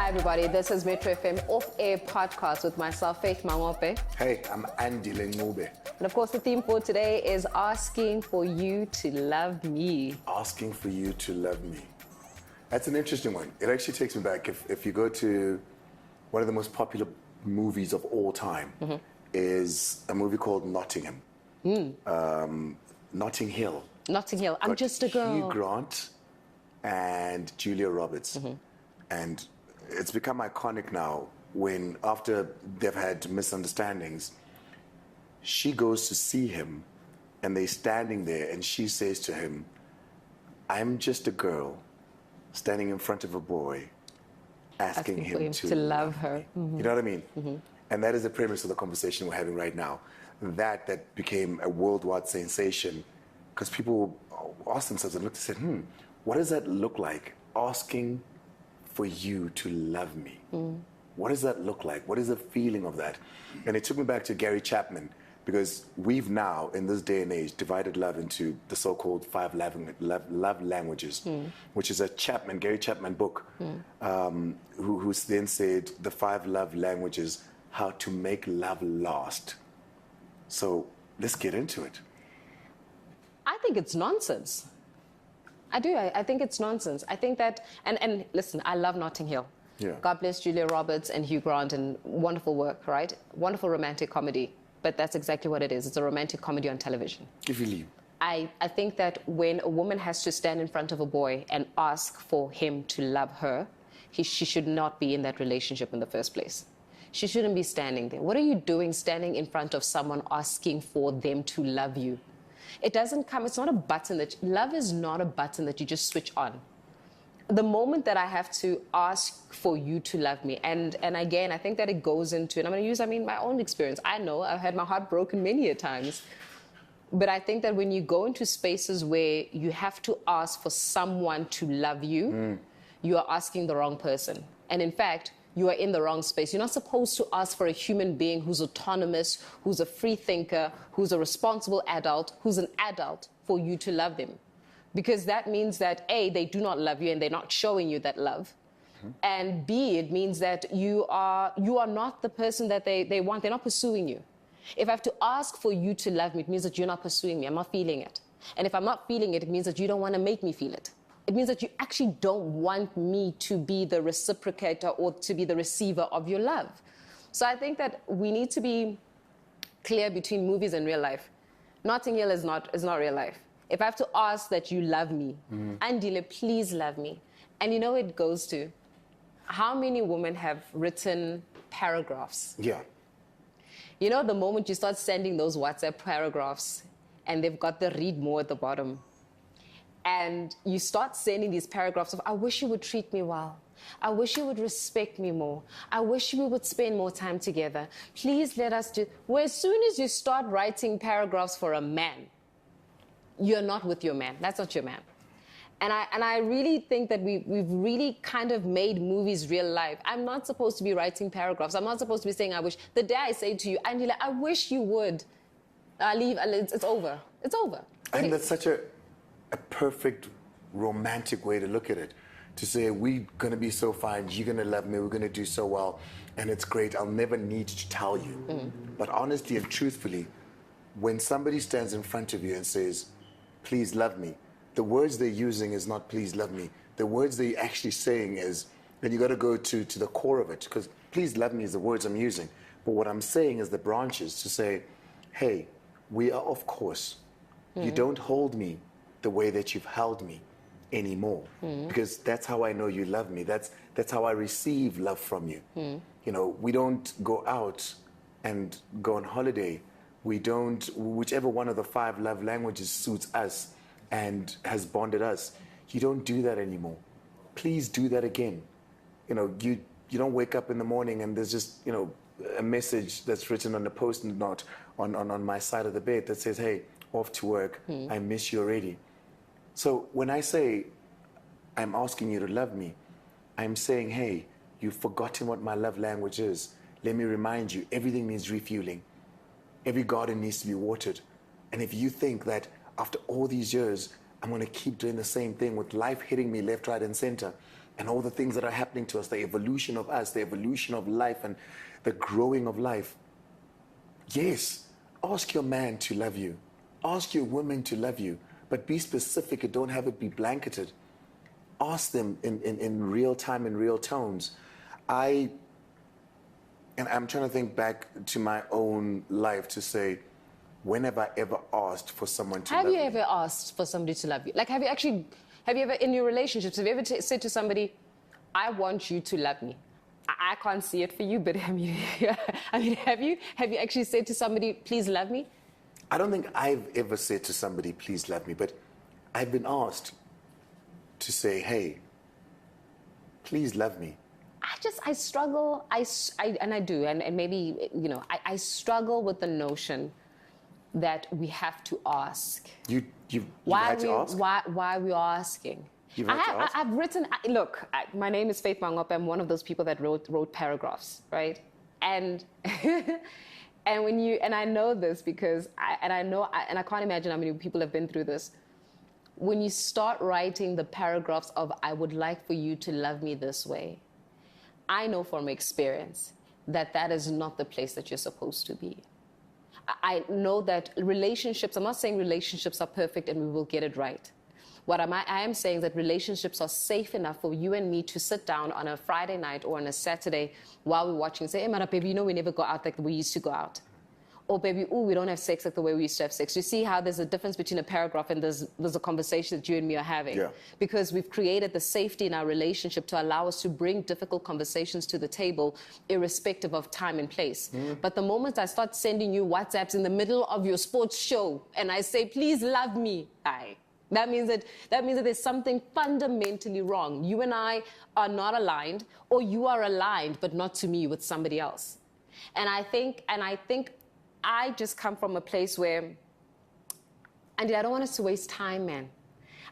Hi everybody, this is Metro FM Off-Air Podcast with myself, Faith Mangope. Hey, I'm Andile and Ncube. And of course the theme for today is asking for you to love me. Asking for you to love me. That's an interesting one. It actually takes me back. If you go to one of the most popular movies of all time, is a movie called Nottingham. Notting Hill. Notting Hill, I'm just a girl. Hugh Grant and Julia Roberts. And it's become iconic now when, after they've had misunderstandings, she goes to see him and they're standing there and she says to him, I'm just a girl standing in front of a boy asking him to love her. You know what I mean? And that is the premise of the conversation we're having right now. That became a worldwide sensation because people asked themselves and looked and said, what does that look like? Asking for you to love me. What does that look like? What is the feeling of that? And it took me back to Gary Chapman, because we've now, in this day and age, divided love into the so-called 5 love languages, which is a Gary Chapman book, who then said the 5 love languages, how to make love last. So let's get into it. I think it's nonsense. I do. I think it's nonsense. I think that, and listen, I love Notting Hill. Yeah. God bless Julia Roberts and Hugh Grant, and wonderful work, right? Wonderful romantic comedy. But that's exactly what it is. It's a romantic comedy on television. Give you leave. I think that when a woman has to stand in front of a boy and ask for him to love her, she should not be in that relationship in the first place. She shouldn't be standing there. What are you doing standing in front of someone asking for them to love you? It doesn't come, it's not a button love is not a button that you just switch on. The moment that I have to ask for you to love me, and again, I think that it goes into, and I'm going to use, my own experience. I know I've had my heart broken many a times, but I think that when you go into spaces where you have to ask for someone to love you, you are asking the wrong person. And in fact, you are in the wrong space. You're not supposed to ask for a human being who's autonomous, who's a free thinker, who's a responsible adult, who's an adult, for you to love them. Because that means that A, they do not love you and they're not showing you that love. And B, it means that you are not the person that they want. They're not pursuing you. If I have to ask for you to love me, it means that you're not pursuing me. I'm not feeling it. And if I'm not feeling it, it means that you don't want to make me feel it. It means that you actually don't want me to be the reciprocator or to be the receiver of your love. So I think that we need to be clear between movies and real life. Notting Hill is not real life. If I have to ask that you love me, Andile, please love me. And you know it goes to, how many women have written paragraphs? Yeah. You know, the moment you start sending those WhatsApp paragraphs and they've got the read more at the bottom, and you start sending these paragraphs of, I wish you would treat me well. I wish you would respect me more. I wish we would spend more time together. Please let us do... Well, as soon as you start writing paragraphs for a man, you're not with your man. That's not your man. And I really think that we've really kind of made movies real life. I'm not supposed to be writing paragraphs. I'm not supposed to be saying, I wish. The day I say to you, Andile, I wish you would leave, it's over. It's over. I think that's such a perfect romantic way to look at it, to say we're going to be so fine, you're going to love me, we're going to do so well, and it's great, I'll never need to tell you. But honestly and truthfully, when somebody stands in front of you and says, please love me, the words they're using is not please love me. The words they're actually saying is, and you got to go to the core of it, because please love me is the words I'm using, but what I'm saying is the branches, to say, hey, we are off course. You don't hold me the way that you've held me anymore, because that's how I know you love me. That's how I receive love from you. You know, we don't go out and go on holiday. We don't, whichever one of the 5 love languages suits us and has bonded us, you don't do that anymore. Please do that again. You know, you don't wake up in the morning and there's just, you know, a message that's written on a post-it note on my side of the bed that says, hey, off to work, I miss you already. So when I say I'm asking you to love me, I'm saying, hey, you've forgotten what my love language is. Let me remind you, everything needs refueling. Every garden needs to be watered. And if you think that after all these years, I'm going to keep doing the same thing with life hitting me left, right, and center, and all the things that are happening to us, the evolution of us, the evolution of life, and the growing of life. Yes, ask your man to love you. Ask your woman to love you, but be specific and don't have it be blanketed. Ask them in real time, in real tones. And I'm trying to think back to my own life to say, when have I ever asked for someone to love me? Have you ever asked for somebody to love you? Like, have you ever, in your relationships, have you ever said to somebody, I want you to love me? I can't see it for you, but have you actually said to somebody, please love me? I don't think I've ever said to somebody, please love me, but I've been asked to say, hey, please love me. I struggle, and I do, and maybe, I struggle with the notion that we have to ask. You've had to ask? Why are we asking? You've had to ask? I've written, look, my name is Faith Mangope. I'm one of those people that wrote paragraphs, right? And and I know this because I can't imagine how many people have been through this. When you start writing the paragraphs of, I would like for you to love me this way, I know from experience that is not the place that you're supposed to be. I know that relationships, I'm not saying relationships are perfect and we will get it right. What I am saying is that relationships are safe enough for you and me to sit down on a Friday night or on a Saturday while we're watching and say, hey, Mara, baby, we never go out like we used to go out. Or, baby, we don't have sex like the way we used to have sex. You see how there's a difference between a paragraph and there's a conversation that you and me are having. Yeah. Because we've created the safety in our relationship to allow us to bring difficult conversations to the table, irrespective of time and place. But the moment I start sending you WhatsApps in the middle of your sports show and I say, please love me, that means that there's something fundamentally wrong. You and I are not aligned, or you are aligned, but not to me, with somebody else. And I think I just come from a place where, Andile, I don't want us to waste time, man.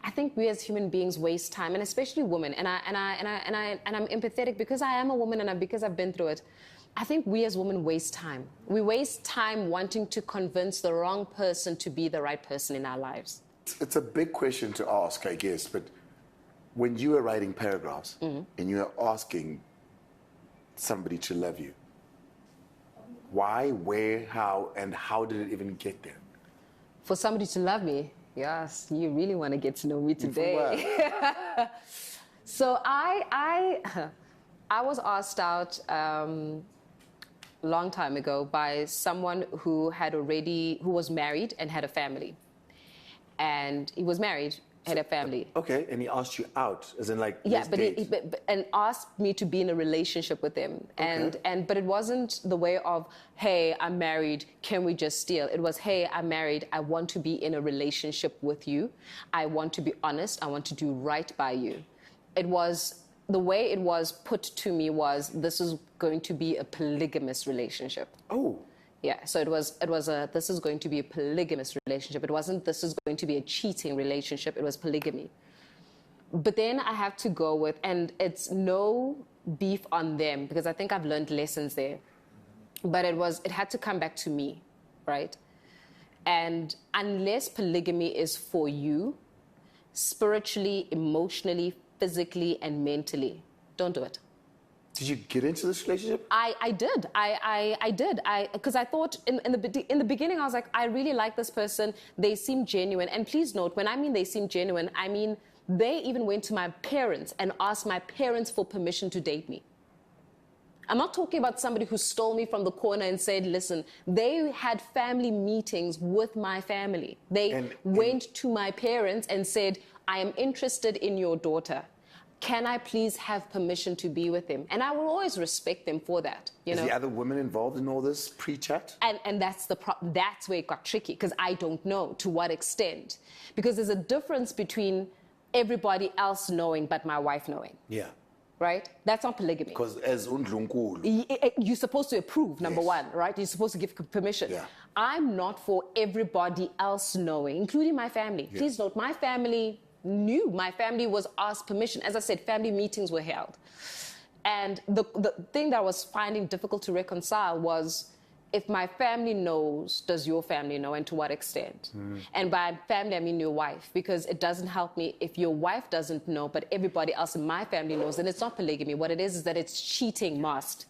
I think we as human beings waste time, and especially women. And I'm empathetic because I am a woman and because I've been through it. I think we as women waste time. We waste time wanting to convince the wrong person to be the right person in our lives. It's a big question to ask, I guess, but when you are writing paragraphs and you are asking somebody to love you, why, where, how, and how did it even get there? For somebody to love me, yes, you really want to get to know me today. So I was asked out long time ago by someone who was married and had a family. And he was married, had a family. Okay, and he asked you out, as in like, yeah, and asked me to be in a relationship with him. Okay. But it wasn't the way of, hey, I'm married, can we just steal? It was, hey, I'm married, I want to be in a relationship with you. I want to be honest, I want to do right by you. It was, the way it was put to me was, this is going to be a polygamous relationship. Oh. Yeah, so it was this is going to be a polygamous relationship. It wasn't, this is going to be a cheating relationship. It was polygamy. But then I have to go with, and it's no beef on them, because I think I've learned lessons there. But it had to come back to me, right? And unless polygamy is for you, spiritually, emotionally, physically, and mentally, don't do it. Did you get into this relationship? I did. I did. Because I thought in the beginning, I was like, I really like this person. They seem genuine. And please note, when I mean they seem genuine, I mean they even went to my parents and asked my parents for permission to date me. I'm not talking about somebody who stole me from the corner and said, listen, they had family meetings with my family. They went to my parents and said, I am interested in your daughter. Can I please have permission to be with him? And I will always respect them for that. You know? Is the other women involved in all this pre-chat? And that's that's where it got tricky, because I don't know to what extent. Because there's a difference between everybody else knowing but my wife knowing. Yeah. Right? That's not polygamy. Because as undlunkulu, you're supposed to approve, number one, right? You're supposed to give permission. Yeah. I'm not for everybody else knowing, including my family. Yeah. Please note, my family knew. My family was asked permission. As I said, family meetings were held. And the thing that I was finding difficult to reconcile was, if my family knows, does your family know, and to what extent? And by family, I mean your wife, because it doesn't help me if your wife doesn't know, but everybody else in my family knows. And it's not polygamy. What it is that it's cheating masked.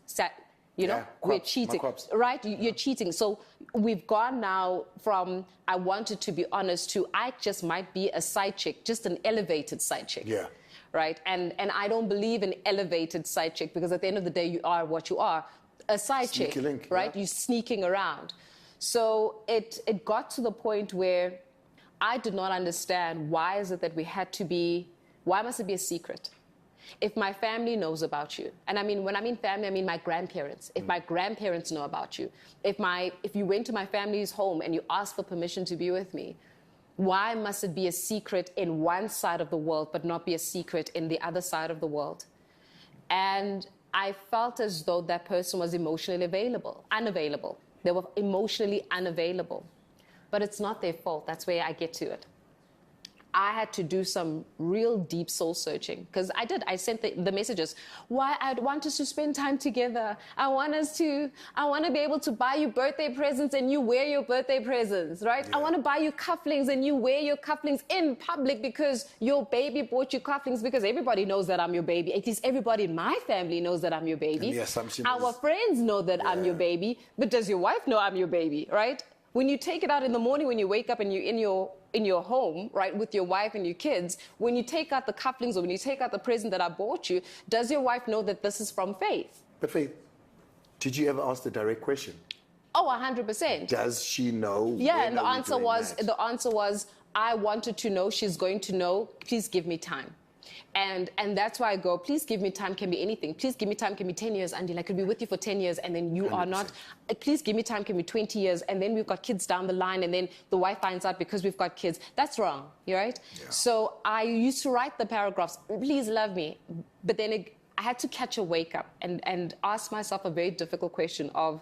You know, we're cheating, right? You're cheating. So we've gone now from I wanted to be honest to I just might be a side chick, just an elevated side chick. Yeah. Right? And I don't believe in elevated side chick, because at the end of the day, you are what you are. A side chick, link, right? Yeah. You're sneaking around. So it got to the point where I did not understand, why is it that we had to be, why must it be a secret? If my family knows about you, and I mean, when I mean family, I mean my grandparents. If my grandparents know about you, if you went to my family's home and you asked for permission to be with me, why must it be a secret in one side of the world but not be a secret in the other side of the world? And I felt as though that person was emotionally unavailable. They were emotionally unavailable. But it's not their fault. That's where I get to it. I had to do some real deep soul searching, because I sent the messages. Why I'd want us to spend time together. I want to be able to buy you birthday presents and you wear your birthday presents, right? Yeah. I want to buy you cufflinks and you wear your cufflinks in public because your baby bought you cufflinks, because everybody knows that I'm your baby. At least everybody in my family knows that I'm your baby. And the assumption Our friends know that I'm your baby, but does your wife know I'm your baby, right? When you take it out in the morning, when you wake up and you're in your home, right, with your wife and your kids, when you take out the cufflinks or when you take out the present that I bought you, does your wife know that this is from Faith? But Faith, did you ever ask the direct question? Oh, 100%. Does she know? Yeah, and the answer was, I wanted to know, she's going to know, please give me time. And that's why I go, please give me time can be anything. Please give me time can be 10 years, Andile. I could be with you for 10 years and then you 100%. Are not. Please give me time can be 20 years and then we've got kids down the line and then the wife finds out because we've got kids. That's wrong, right? Yeah. So I used to write the paragraphs, please love me. But then I had to catch a wake up and ask myself a very difficult question of,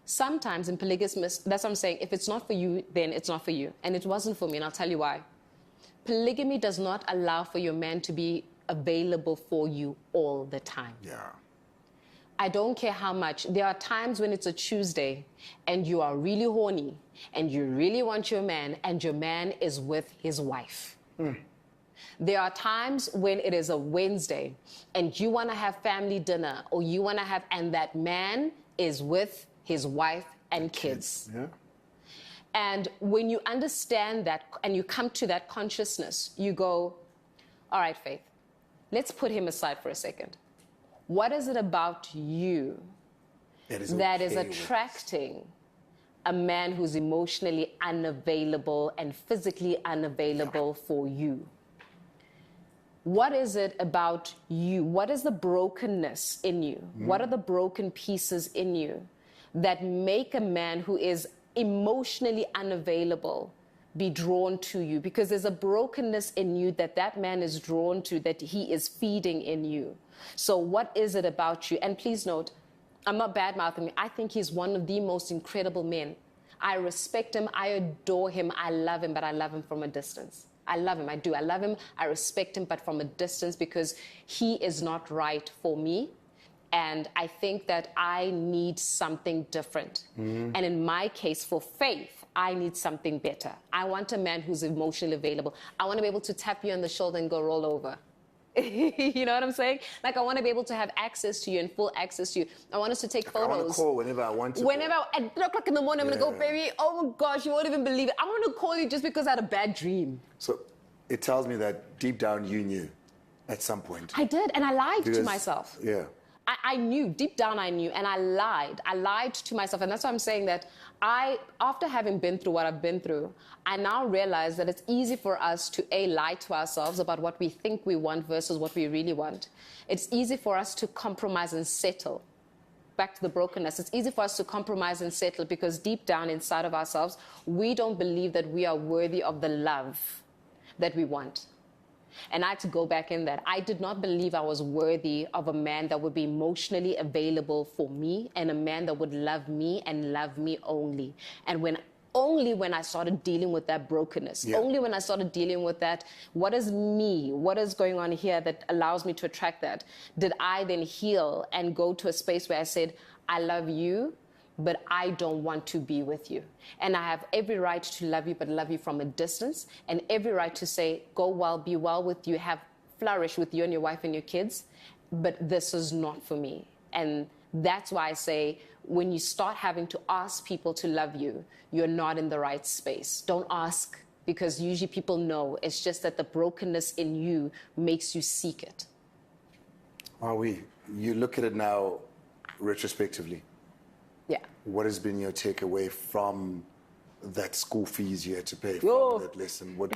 sometimes in polygamous, that's what I'm saying, if it's not for you, then it's not for you. And it wasn't for me, and I'll tell you why. Polygamy does not allow for your man to be available for you all the time. Yeah. I don't care how much. There are times when it's a Tuesday and you are really horny and you really want your man and your man is with his wife. There are times when it is a Wednesday and you want to have family dinner or you want to have, and that man is with his wife and kids. Yeah. And when you understand that and you come to that consciousness, you go, all right, Faith, let's put him aside for a second. What is it about you that is attracting a man who's emotionally unavailable and physically unavailable for you? What is it about you? What is the brokenness in you? What are the broken pieces in you that make a man who is emotionally unavailable be drawn to you? Because there's a brokenness in you that man is drawn to, that he is feeding in you. So what is it about you? And please note, I'm not bad-mouthing him. I think he's one of the most incredible men. I respect him. I adore him. I love him, but I love him from a distance. I love him. I do. I love him. I respect him, but from a distance, because he is not right for me. And I think that I need something different. And in my case, for Faith, I need something better. I want a man who's emotionally available. I want to be able to tap you on the shoulder and go roll over. You know what I'm saying? Like, I want to be able to have access to you and full access to you. I want us to take photos. I want to call whenever I want to. At 3 o'clock in the morning, I'm going to go, baby, oh my gosh, you won't even believe it. I want to call you just because I had a bad dream. So it tells me that deep down you knew at some point. I did, and I lied to myself. Yeah. I knew, deep down I knew, and I lied. I lied to myself, and that's why I'm saying that after having been through what I've been through, I now realize that it's easy for us to, lie to ourselves about what we think we want versus what we really want. It's easy for us to compromise and settle. Back to the brokenness. It's easy for us to compromise and settle because deep down inside of ourselves, we don't believe that we are worthy of the love that we want. And I had to go back in that. I did not believe I was worthy of a man that would be emotionally available for me and a man that would love me and love me only. And only when I started dealing with that brokenness, only when I started dealing with that, what is me, what is going on here that allows me to attract that, did I then heal and go to a space where I said, I love you, but I don't want to be with you. And I have every right to love you, but love you from a distance, and every right to say, go well, be well with you, flourish with you and your wife and your kids, but this is not for me. And that's why I say, when you start having to ask people to love you, you're not in the right space. Don't ask, because usually people know. It's just that the brokenness in you makes you seek it. You look at it now retrospectively. Yeah. What has been your takeaway from that school fees you had to pay from that lesson? What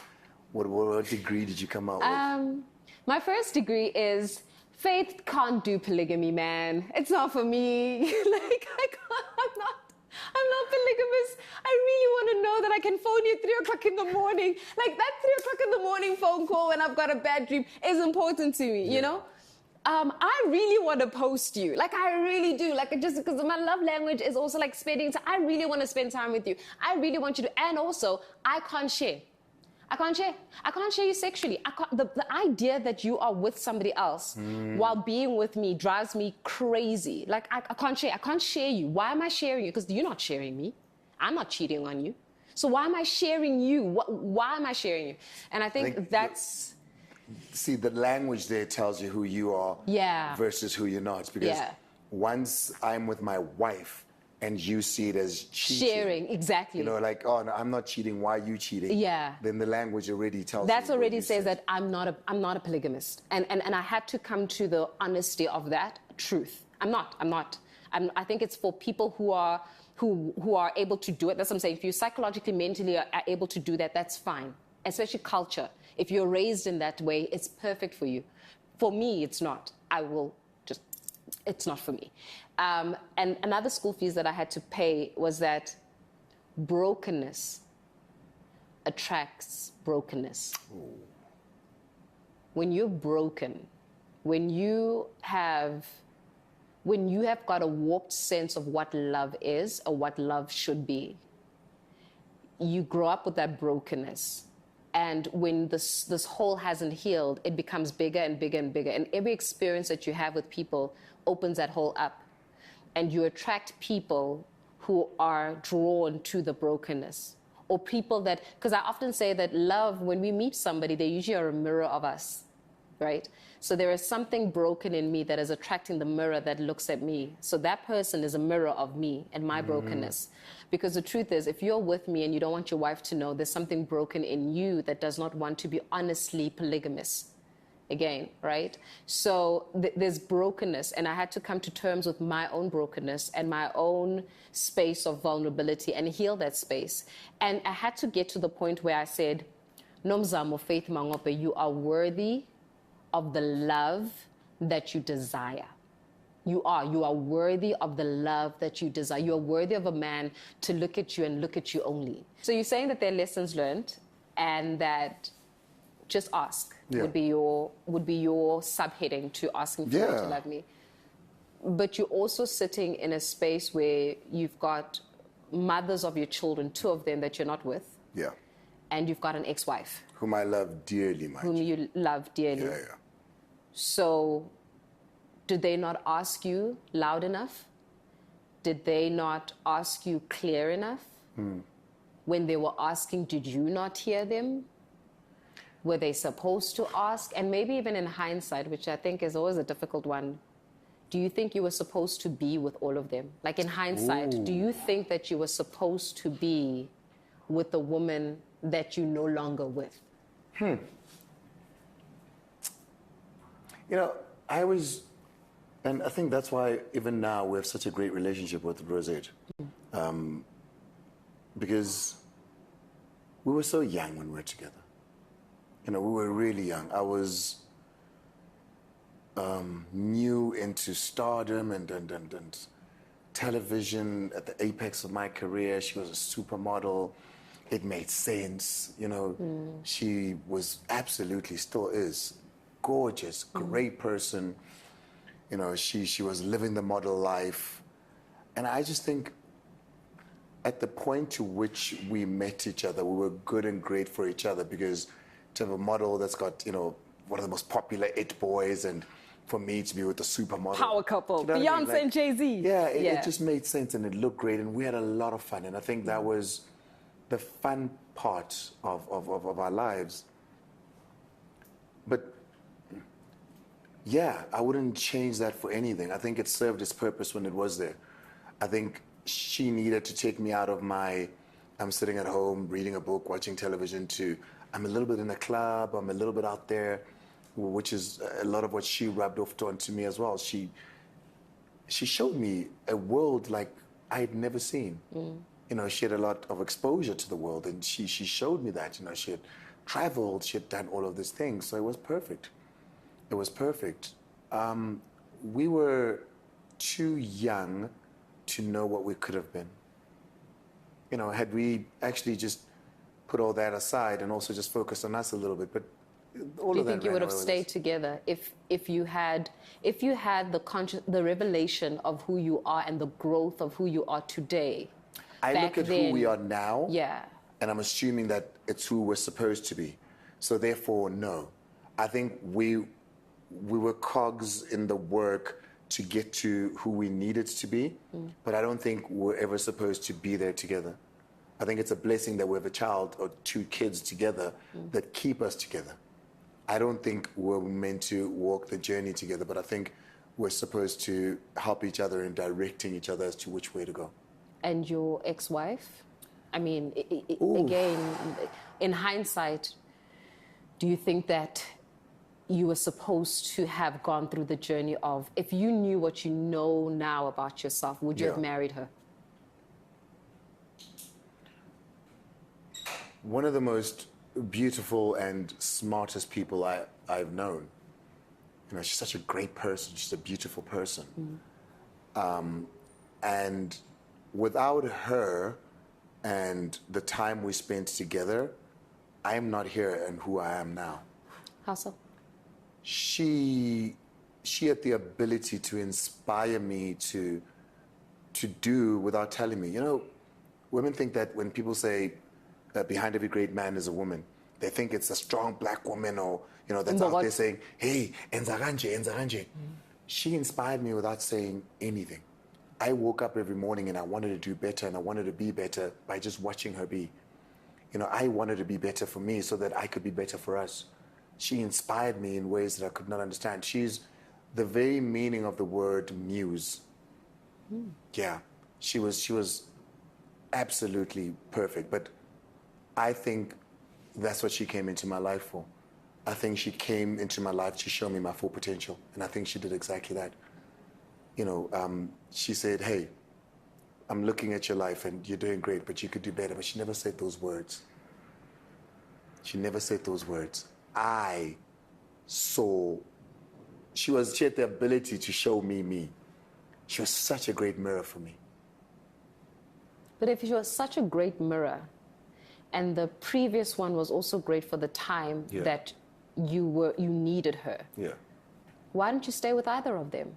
degree did you come out with? My first degree is Faith can't do polygamy, man. It's not for me. Like, I'm not polygamous. I really want to know that I can phone you 3 o'clock in the morning. Like, that 3 o'clock in the morning phone call when I've got a bad dream is important to me, you know? I really want to post you. Like, I really do. Like, just because my love language is also like spending time. I really want to spend time with you. I really want you to, and also, I can't share. I can't share you sexually. The idea that you are with somebody else while being with me drives me crazy. Like, I can't share. I can't share you. Why am I sharing you? Because you're not sharing me. I'm not cheating on you. So why am I sharing you? Why am I sharing you? And I think that's... See, the language there tells you who you are versus who you're not. Because once I'm with my wife, and you see it as cheating. Sharing, exactly. You know, like, oh, no, I'm not cheating, why are you cheating? Yeah. Then the language already tells That you. already says that I'm not a polygamist. And I had to come to the honesty of that truth. I'm not. I think it's for people who are able to do it. That's what I'm saying. If you psychologically, mentally are able to do that, that's fine. Especially culture. If you're raised in that way, it's perfect for you. For me, it's not. It's not for me. And another school fees that I had to pay was that brokenness attracts brokenness. Ooh. When you're broken, when you have got a warped sense of what love is or what love should be, you grow up with that brokenness. And when this hole hasn't healed, it becomes bigger and bigger and bigger. And every experience that you have with people opens that hole up. And you attract people who are drawn to the brokenness. Or people that, because I often say that love, when we meet somebody, they usually are a mirror of us, right? So there is something broken in me that is attracting the mirror that looks at me. So that person is a mirror of me and my brokenness. Because the truth is, if you're with me and you don't want your wife to know, there's something broken in you that does not want to be honestly polygamous. Again, right? So there's brokenness, and I had to come to terms with my own brokenness and my own space of vulnerability and heal that space. And I had to get to the point where I said, Nomzamo Faith Mangope, you are worthy of the love that you desire. You are worthy of the love that you desire. You are worthy of a man to look at you and look at you only. So you're saying that there are lessons learned, and that just ask would be your subheading to asking for you to love me. But you're also sitting in a space where you've got mothers of your children, 2 of them that you're not with. Yeah. And you've got an ex-wife. Whom I love dearly, my Whom you love dearly. Yeah. So did they not ask you loud enough? Did they not ask you clear enough? When they were asking, did you not hear them? Were they supposed to ask? And maybe even in hindsight, which I think is always a difficult one, do you think you were supposed to be with all of them? Like, in hindsight, do you think that you were supposed to be with the woman that you're no longer with? You know, and I think that's why even now we have such a great relationship with Rosette. Because we were so young when we were together. You know, we were really young. I was new into stardom and television at the apex of my career. She was a supermodel. It made sense, you know. She was absolutely, still is, gorgeous, great person. You know, she was living the model life. And I just think at the point to which we met each other, we were good and great for each other, because to have a model that's got, you know, one of the most popular It boys and for me to be with the supermodel. Power couple, Do you know what I Beyonce mean? Like, and Jay-Z. Yeah, it just made sense and it looked great and we had a lot of fun. And I think that was the fun part of our lives. But yeah, I wouldn't change that for anything. I think it served its purpose when it was there. I think she needed to take me out of I'm sitting at home reading a book, watching television, to I'm a little bit in a club, I'm a little bit out there, which is a lot of what she rubbed off onto me as well. She showed me a world like I had never seen. You know, she had a lot of exposure to the world, and she showed me that. You know, she had traveled, she had done all of these things, so it was perfect. It was perfect. We were too young to know what we could have been. You know, had we actually just put all that aside and also just focused on us a little bit, but all Do you of that think you would have stayed together if you had the revelation of who you are and the growth of who you are today? I look at who we are now, yeah, and I'm assuming that it's who we're supposed to be. So therefore, no. I think we were cogs in the work to get to who we needed to be, but I don't think we're ever supposed to be there together. I think it's a blessing that we have a child or two kids together that keep us together. I don't think we're meant to walk the journey together, but I think we're supposed to help each other in directing each other as to which way to go. And your ex-wife? I mean, again, in hindsight, do you think that you were supposed to have gone through the journey of, if you knew what you know now about yourself, would you have married her? One of the most beautiful and smartest people I've known. You know, she's such a great person. She's a beautiful person. And without her and the time we spent together, I am not here and who I am now. How so? She had the ability to inspire me to do without telling me. You know, women think that when people say behind every great man is a woman, they think it's a strong black woman or, you know, that's out there saying, hey, enza kanje, enza kanje. She inspired me without saying anything. I woke up every morning and I wanted to do better and I wanted to be better by just watching her be. You know, I wanted to be better for me so that I could be better for us. She inspired me in ways that I could not understand. She's the very meaning of the word muse. Yeah, she was absolutely perfect. But I think that's what she came into my life for. I think she came into my life to show me my full potential. And I think she did exactly that. You know, she said, hey, I'm looking at your life and you're doing great, but you could do better. But she never said those words. She never said those words. I saw, she had the ability to show me. She was such a great mirror for me. But if she was such a great mirror, and the previous one was also great for the time that you needed her, why didn't you stay with either of them?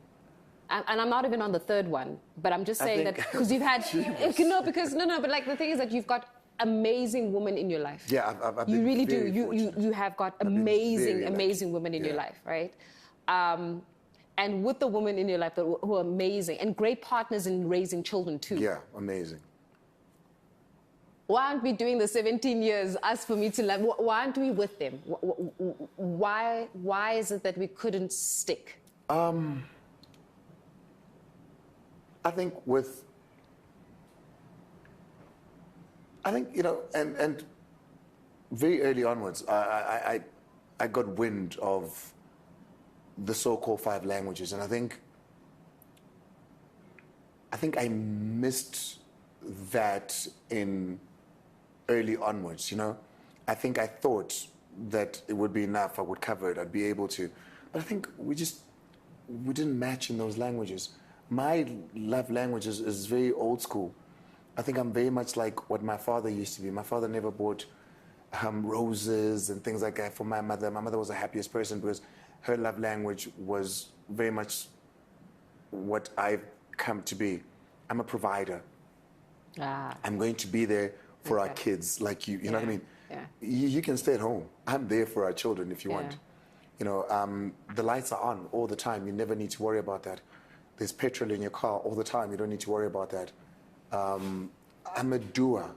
And I'm not even on the third one, but I'm just saying that because you've had, but like the thing is that you've got amazing women in your life. Yeah, I've been you really very do. fortunate. You have got amazing women in your life, right? And with the women in your life who are amazing and great partners in raising children too. Yeah, amazing. Why aren't we doing the 17 years, us for me to love? Why aren't we with them? Why is it that we couldn't stick? I think you know, and very early onwards, I got wind of the so-called 5 languages, and I think I missed that in early onwards, you know. I think I thought that it would be enough, I would cover it, I'd be able to. But I think we didn't match in those languages. My love language is very old school. I think I'm very much like what my father used to be. My father never bought roses and things like that for my mother. My mother was the happiest person because her love language was very much what I've come to be. I'm a provider. I'm going to be there for our kids like you. You know what I mean? Yeah. You can stay at home. I'm there for our children if you want. The lights are on all the time. You never need to worry about that. There's petrol in your car all the time. You don't need to worry about that. I'm a doer.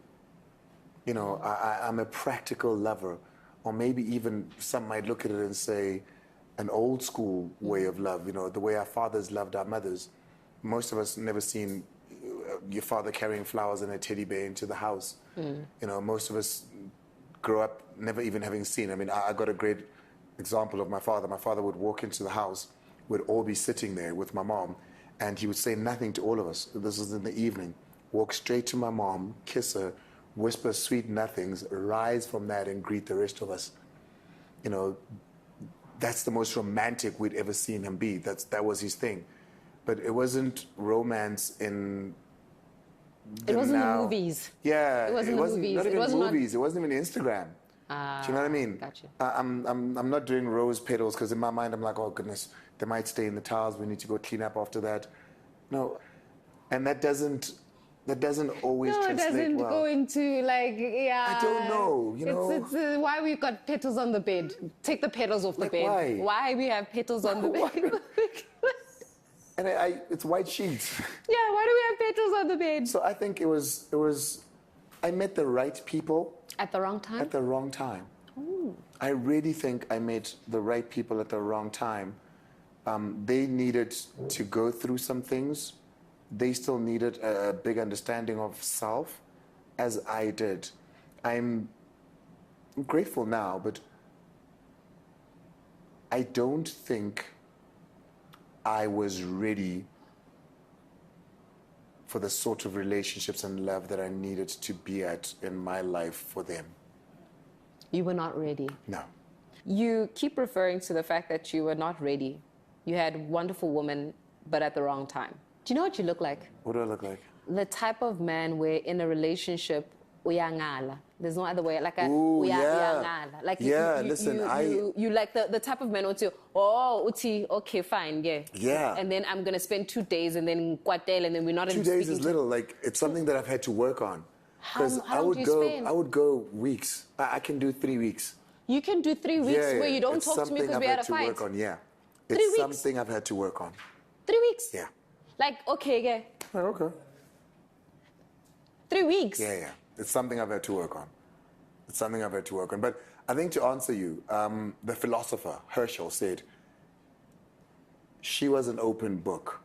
I'm a practical lover. Or maybe even some might look at it and say, an old school way of love, the way our fathers loved our mothers. Most of us never seen your father carrying flowers and a teddy bear into the house. Most of us grow up never even having seen. I got a great example of my father. My father would walk into the house, we'd all be sitting there with my mom, and he would say nothing to all of us. This was in the evening. Walk straight to my mom, kiss her, whisper sweet nothings, rise from that and greet the rest of us. That's the most romantic we'd ever seen him be. That was his thing. But it wasn't romance in It wasn't the movies. Yeah. It wasn't the movies. Not even movies. It wasn't even Instagram. Do you know what I mean? Gotcha. I'm not doing rose petals because in my mind I'm like, oh goodness, they might stay in the towels. We need to go clean up after that. No, and that doesn't always translate well. No, it doesn't go into I don't know. It's why we've got petals on the bed. Take the petals off the bed. Why? Why we have petals on the bed? And it's white sheets. Yeah, why do we have petals on the bed? So I think it was. I met the right people. At the wrong time? At the wrong time. Ooh. I really think I met the right people at the wrong time. They needed to go through some things. They still needed a big understanding of self, as I did. I'm grateful now, but I don't think I was ready for the sort of relationships and love that I needed to be at in my life for them. You were not ready? No. You keep referring to the fact that you were not ready. You had a wonderful woman, but at the wrong time. Do you know what you look like? What do I look like? The type of man where in a relationship, uyangala. There's no other way. Like a uyangala. Like listen, you like the type of man who say, oh, uti, okay, fine, yeah. Yeah. And then I'm gonna spend 2 days and then kwatel and then we're not 2 days is little. Like it's something that I've had to work on. Because I would go weeks. I can do 3 weeks. You can do 3 weeks where you don't it's talk to me because we had a fight. Work on, yeah. 3 It's weeks? something I've had to work on. 3 weeks? Yeah. Like, okay, yeah. Oh, okay. 3 weeks? Yeah. It's something I've had to work on. It's something I've had to work on. But I think to answer you, the philosopher Herschel said, she was an open book.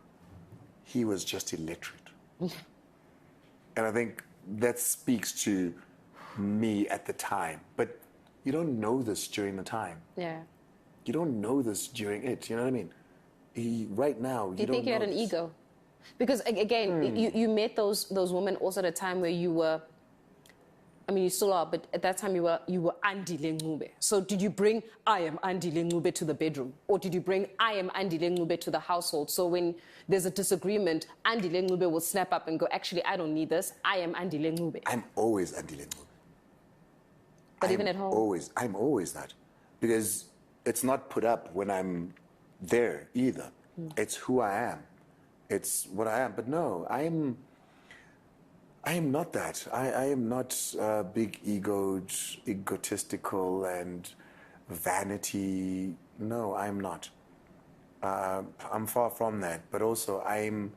He was just illiterate. And I think that speaks to me at the time. But you don't know this during the time. Yeah. You don't know this during it. You know what I mean? Right now, Do you think you had an ego? Because again, you met those women also at a time where you were, I mean, you still are, but at that time you were Andile Ncube. So did you bring I am Andile Ncube to the bedroom? Or did you bring I am Andile Ncube to the household? So when there's a disagreement, Andile Ncube will snap up and go, actually, I don't need this. I am Andile Ncube. I'm always Andile Ncube. But even at home? I'm always that. Because it's not put up when I'm there either. It's who I am. It's what I am. But no, I am not that. I am not big egoed, egotistical and vanity. No, I'm not. I'm far from that. But also I'm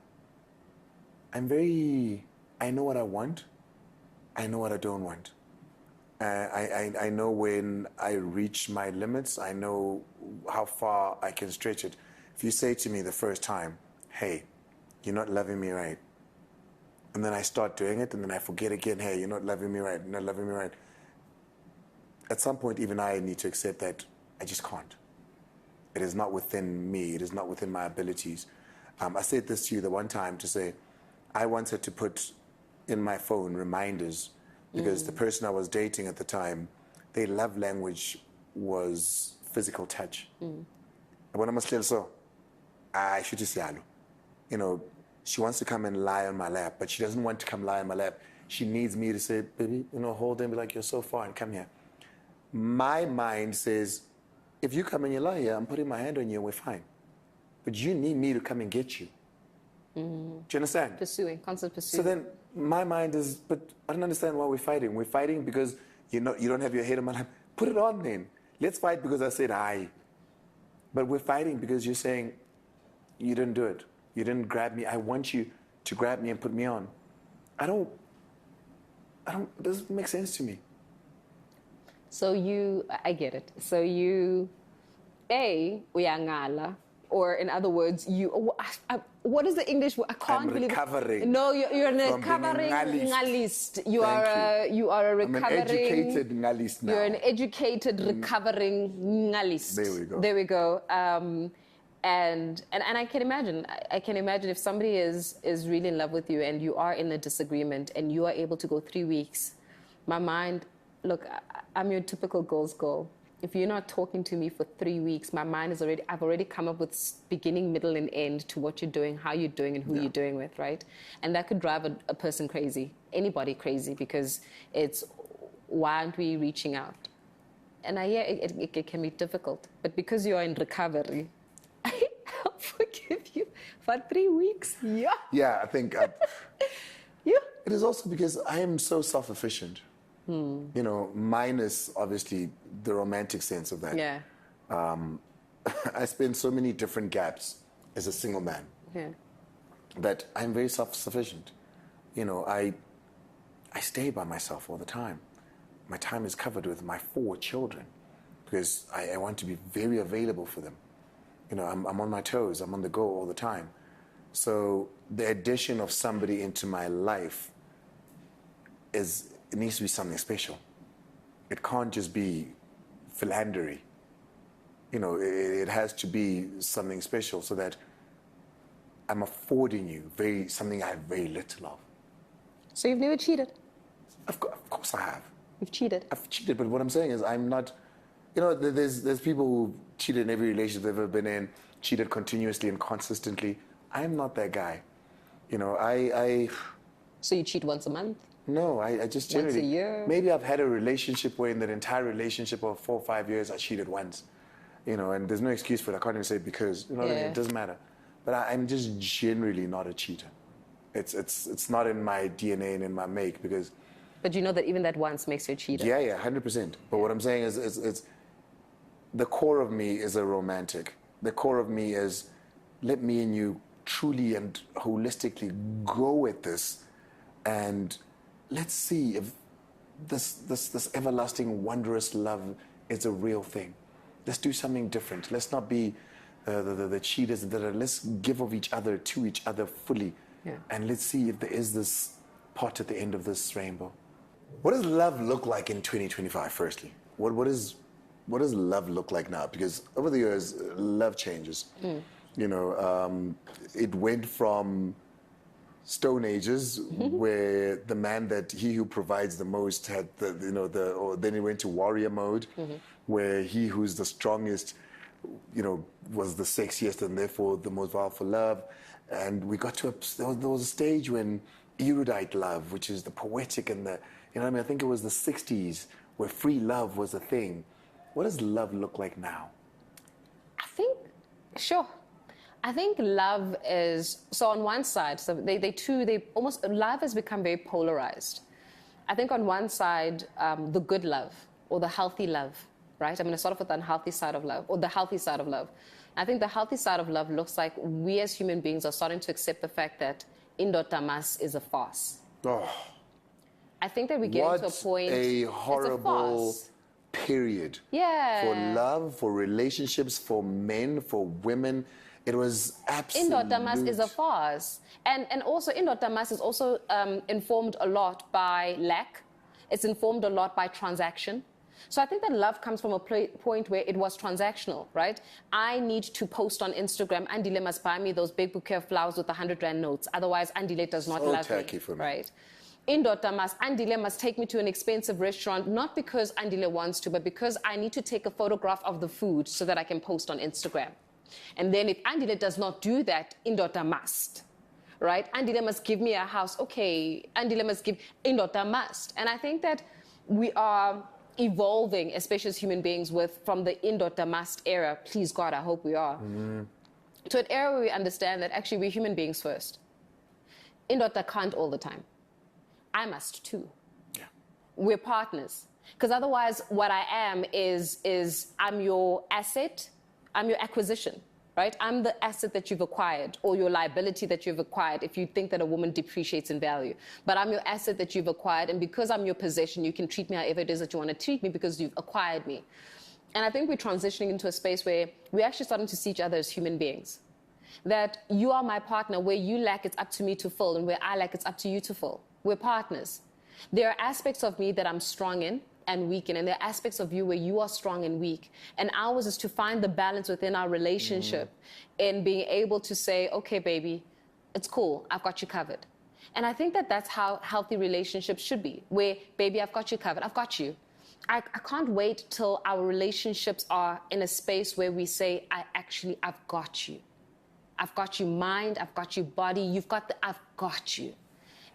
very, I know what I want. I know what I don't want. I know when I reach my limits. I know how far I can stretch it. If you say to me the first time, hey, you're not loving me right, and then I start doing it, and then I forget again, hey, you're not loving me right, you're not loving me right. At some point, even I need to accept that I just can't. It is not within me. It is not within my abilities. I said this to you the one time to say, I wanted to put in my phone reminders because the person I was dating at the time, their love language was physical touch. And when I'm still so, I should just say, she wants to come and lie on my lap, but she doesn't want to come lie on my lap. She needs me to say, baby, hold her and be like, you're so far and come here. My mind says, if you come and you lie here, I'm putting my hand on you and we're fine. But you need me to come and get you. Do you understand? Constant pursuit. So then my mind is, but I don't understand why we're fighting. We're fighting because you don't have your head on my lap. Put it on then. Let's fight because I said hi. But we're fighting because you're saying, you didn't do it. You didn't grab me. I want you to grab me and put me on. It doesn't make sense to me. So I get it. So uyangala, or in other words, what is the English word? I can't believe recovering. No, you're a from recovering being ngalist. You Thank are a recovering. I'm an educated ngalist now. You're an educated recovering ngalist. There we go. There we go. And I can imagine. I can imagine if somebody is really in love with you and you are in a disagreement and you are able to go 3 weeks. My mind, look, I'm your typical girl's girl. If you're not talking to me for 3 weeks, my mind I've already come up with beginning, middle, and end to what you're doing, how you're doing, and who you're doing with, right? And that could drive a person crazy, anybody crazy, because it's, why aren't we reaching out? And it can be difficult. But because you are in recovery, I'll forgive you for 3 weeks. Yeah. Yeah, I think. Yeah. It is also because I am so self-efficient. You know, minus obviously the romantic sense of that. Yeah. I spend so many different gaps as a single man that I'm very self-sufficient. You know, I stay by myself all the time. My time is covered with my 4 children because I want to be very available for them. You know, I'm on my toes. I'm on the go all the time. So the addition of somebody into my life it needs to be something special. It can't just be philandering. You know, it has to be something special so that I'm affording you something I have very little of. So you've never cheated? Of course I have. You've cheated? I've cheated, but what I'm saying is I'm not, you know, there's people who cheated in every relationship they've ever been in, cheated continuously and consistently. I'm not that guy. You know, So you cheat once a month? No, I just generally... Once a year? Maybe I've had a relationship where in that entire relationship of 4 or 5 years, I cheated once. You know, and there's no excuse for it. I can't even say because, you know what I mean? It doesn't matter. But I'm just generally not a cheater. It's not in my DNA and in my make because... But you know that even that once makes you a cheater. Yeah, 100%. But what I'm saying is it's the core of me is a romantic. The core of me is let me and you truly and holistically go at this and let's see if this everlasting, wondrous love is a real thing. Let's do something different. Let's not be the cheaters. Let's give of each other to each other fully. Yeah. And let's see if there is this pot at the end of this rainbow. What does love look like in 2025, firstly? What does love look like now? Because over the years, love changes. You know, it went from Stone Ages, where the man he who provides the most had then it went to warrior mode, where he who's the strongest, you know, was the sexiest and therefore the most powerful love. And we got to there was a stage when erudite love, which is the poetic and the, you know what I mean? I think it was the 60s where free love was a thing. What does love look like now? I think, sure. I think love is, so on one side, so love has become very polarized. I think on one side, the good love or the healthy love, right? I'm going to start off with the unhealthy side of love or the healthy side of love. I think the healthy side of love looks like we as human beings are starting to accept the fact that indotamas is a farce. Oh, I think that we're getting to a point. A horrible it's a farce. Period. Yeah. For love, for relationships, for men, for women. It was absolute. Indotamas is a farce. And also indotamas is also informed a lot by lack. It's informed a lot by transaction. So I think that love comes from a point where it was transactional, right? I need to post on Instagram, Andile must buy me those big bouquet of flowers with 100 Rand notes. Otherwise, Andile does not love tacky me, for me. right? Indotamas, Andile must take me to an expensive restaurant, not because Andile wants to, but because I need to take a photograph of the food so that I can post on Instagram. And then if Andile does not do that, Indota must, right? Andile must give me a house. Okay, Andile must give, Indota must. And I think that we are evolving, especially as human beings, from the Indota must era, please God, I hope we are, to an era where we understand that actually we're human beings first. Indota can't all the time. I must too. Yeah. We're partners. Because otherwise what I am is I'm your asset, I'm your acquisition, right? I'm the asset that you've acquired, or your liability that you've acquired if you think that a woman depreciates in value. But I'm your asset that you've acquired, and because I'm your possession, you can treat me however it is that you want to treat me because you've acquired me. And I think we're transitioning into a space where we're actually starting to see each other as human beings. That you are my partner, where you lack, it's up to me to fill, and where I lack, it's up to you to fill. We're partners. There are aspects of me that I'm strong in and weak in, and there are aspects of you where you are strong and weak. And ours is to find the balance within our relationship in being able to say, okay, baby, it's cool, I've got you covered. And I think that that's how healthy relationships should be, where, baby, I've got you covered, I've got you. I can't wait till our relationships are in a space where we say, I've got you. I've got you mind, I've got you body, I've got you.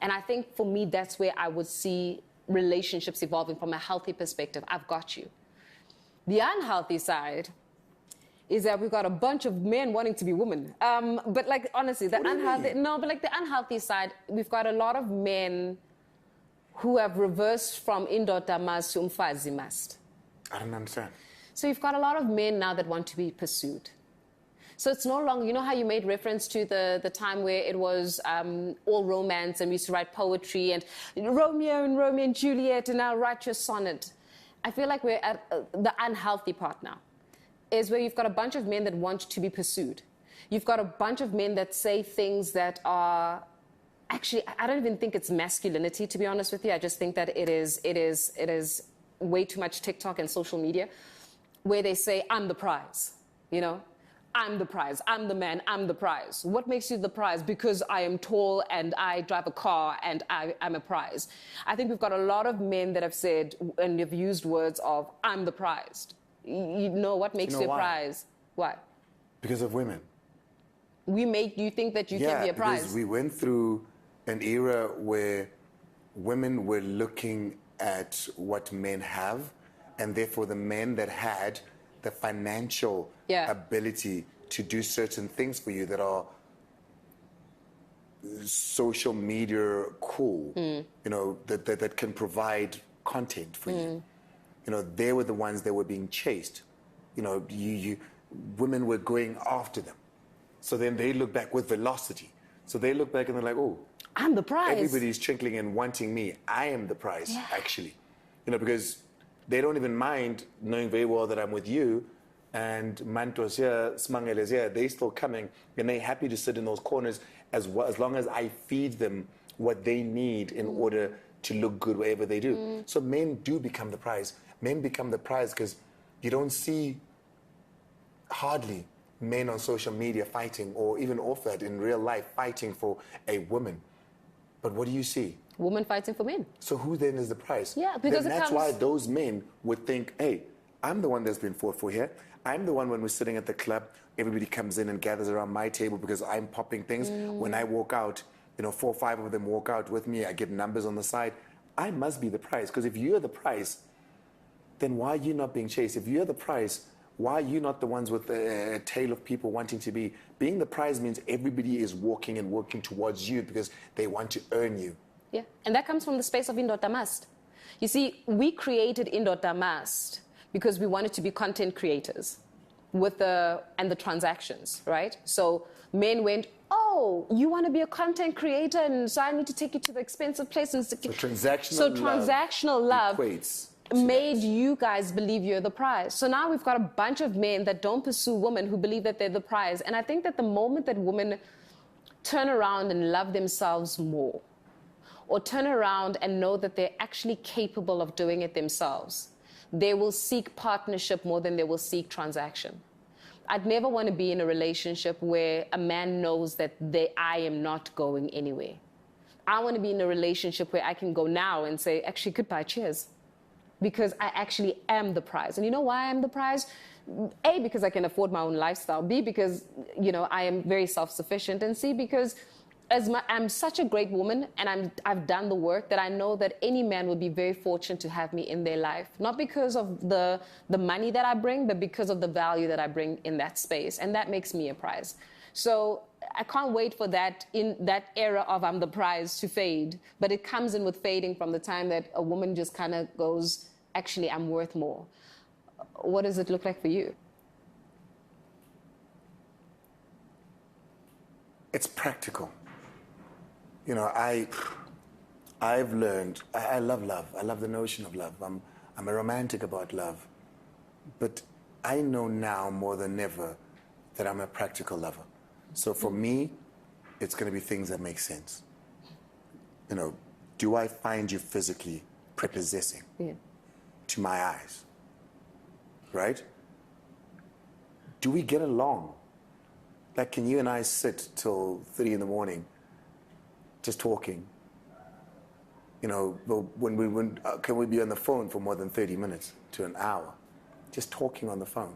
And I think for me, that's where I would see relationships evolving from a healthy perspective. I've got you. The unhealthy side is that we've got a bunch of men wanting to be women. But like, honestly, the unhealthy side, we've got a lot of men who have reversed from indoda mas to umfazi must. I don't understand. So you've got a lot of men now that want to be pursued. So it's no longer, you know how you made reference to the time where it was all romance and we used to write poetry and Romeo and Juliet and now write your sonnet. I feel like we're at the unhealthy part now, is where you've got a bunch of men that want to be pursued. You've got a bunch of men that say things that are, actually, I don't even think it's masculinity, to be honest with you. I just think that it is way too much TikTok and social media, where they say, I'm the prize, you know? I'm the prize, I'm the man, I'm the prize. What makes you the prize? Because I am tall and I drive a car and I'm a prize. I think we've got a lot of men that have said and have used words of, I'm the prize. You know what makes you a prize? Why? Because of women. We make you think that you can be a prize. Because we went through an era where women were looking at what men have, and therefore the men that had the financial ability to do certain things for you that are social media cool, you know, that can provide content for you. You know, they were the ones that were being chased. You know, women were going after them. So then they look back with velocity. So they look back and they're like, oh, I'm the prize. Everybody's twinkling and wanting me. I am the prize, actually. You know, because they don't even mind knowing very well that I'm with you, and Mantos here, Smangel is here, they're still coming, and they're happy to sit in those corners as long as I feed them what they need in order to look good wherever they do. So men do become the prize. Men become the prize because you don't see hardly men on social media fighting, or even off that in real life fighting for a woman. But what do you see? Women fighting for men. So who then is the prize? Yeah, because then that's why those men would think, hey, I'm the one that's been fought for here. I'm the one when we're sitting at the club, everybody comes in and gathers around my table because I'm popping things. When I walk out, you know, 4 or 5 of them walk out with me. I get numbers on the side. I must be the prize, because if you're the prize, then why are you not being chased? If you're the prize, why are you not the ones with a tail of people wanting to be? Being the prize means everybody is walking and working towards you because they want to earn you. Yeah, and that comes from the space of indoda must. You see, we created indoda must because we wanted to be content creators with the transactions, right? So men went, oh, you want to be a content creator, and so I need to take you to the expensive place. And so transactional love made you guys believe you're the prize. So now we've got a bunch of men that don't pursue women who believe that they're the prize. And I think that the moment that women turn around and love themselves more, or turn around and know that they're actually capable of doing it themselves, they will seek partnership more than they will seek transaction. I'd never want to be in a relationship where a man knows that I am not going anywhere. I want to be in a relationship where I can go now and say, actually, goodbye, cheers. Because I actually am the prize. And you know why I'm the prize? A, because I can afford my own lifestyle. B, because, you know, I am very self-sufficient. And C, because I'm such a great woman, and I've done the work that I know that any man would be very fortunate to have me in their life. Not because of the money that I bring, but because of the value that I bring in that space. And that makes me a prize. So I can't wait for that, in that era of I'm the prize, to fade. But it comes in with fading from the time that a woman just kind of goes, actually, I'm worth more. What does it look like for you? it's practical. You know, I've learned, I love love. I love the notion of love. I'm a romantic about love. But I know now more than ever that I'm a practical lover. So for me, it's going to be things that make sense. You know, do I find you physically prepossessing to my eyes? Right? Do we get along? Like, can you and I sit till 3 in the morning just talking? You know, can we be on the phone for more than 30 minutes to an hour? Just talking on the phone.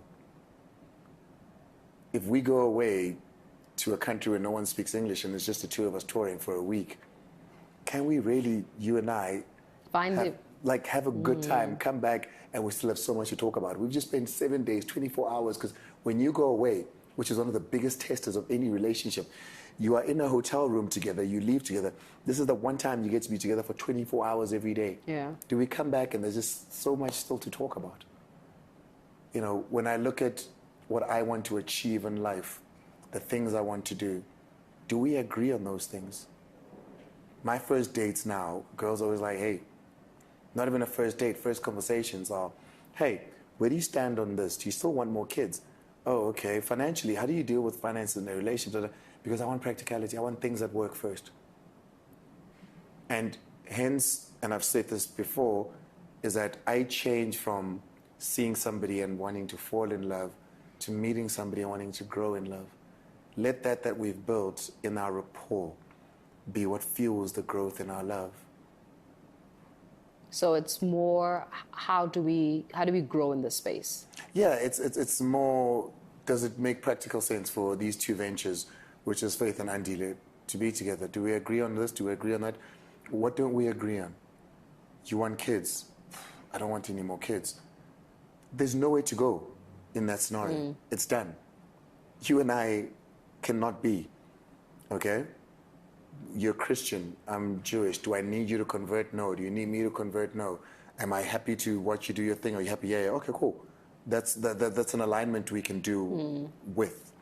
If we go away to a country where no one speaks English and it's just the two of us touring for a week, can we really, you and I, have a good time, come back, and we still have so much to talk about? We've just spent 7 days, 24 hours, because when you go away, which is one of the biggest testers of any relationship, you are in a hotel room together, you leave together. This is the one time you get to be together for 24 hours every day. Yeah. Do we come back and there's just so much still to talk about? You know, when I look at what I want to achieve in life, the things I want to do we agree on those things? My first dates now, girls always like, hey, not even a first date, first conversations are, hey, where do you stand on this? Do you still want more kids? Oh, okay. Financially, how do you deal with finances in a relationship? Because I want practicality. I want things that work first. And hence, and I've said this before, is that I change from seeing somebody and wanting to fall in love to meeting somebody and wanting to grow in love. Let that we've built in our rapport be what fuels the growth in our love. So it's more, how do we grow in this space? Yeah, it's more, does it make practical sense for these two ventures, which is Faith and Andile, to be together? Do we agree on this? Do we agree on that? What don't we agree on? You want kids? I don't want any more kids. There's no way to go in that scenario. It's done. You and I cannot be, okay? You're Christian, I'm Jewish. Do I need you to convert? No. Do you need me to convert? No. Am I happy to watch you do your thing? Are you happy? Yeah. Okay, cool. That's an alignment we can do with.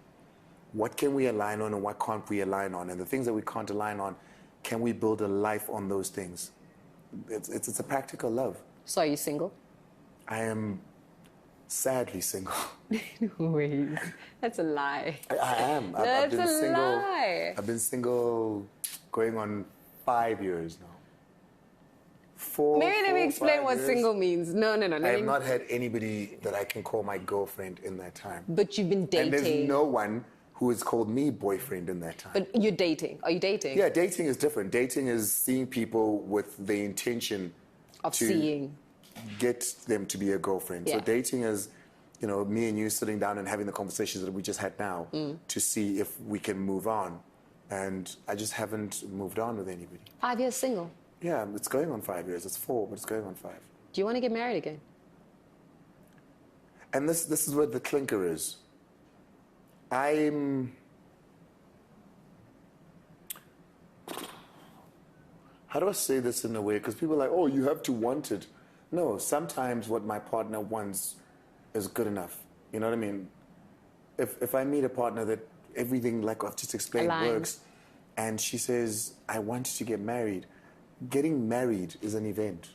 What can we align on and what can't we align on? And the things that we can't align on, can we build a life on those things? It's a practical love. So are you single? I am sadly single. Wait, that's a lie. I am. That's I've been a single. lie. I've been single going on 5 years now. Maybe let me explain what years. single means. No. I have not had anybody that I can call my girlfriend in that time. But you've been dating. And there's no one who has called me boyfriend in that time. But you're dating. Are you dating? Yeah, dating is different. Dating is seeing people with the intention Of to seeing. get them to be a girlfriend. Yeah. So dating is, you know, me and you sitting down and having the conversations that we just had now to see if we can move on. And I just haven't moved on with anybody. 5 years single. Yeah, it's going on 5 years. It's 4, but it's going on 5. Do you want to get married again? And this is where the clinker is. How do I say this in a way? Because people are like, oh, you have to want it. No, sometimes what my partner wants is good enough. You know what I mean? If I meet a partner that everything, like I've just explained, Aligns. works, and she says, I want to get married. Getting married is an event.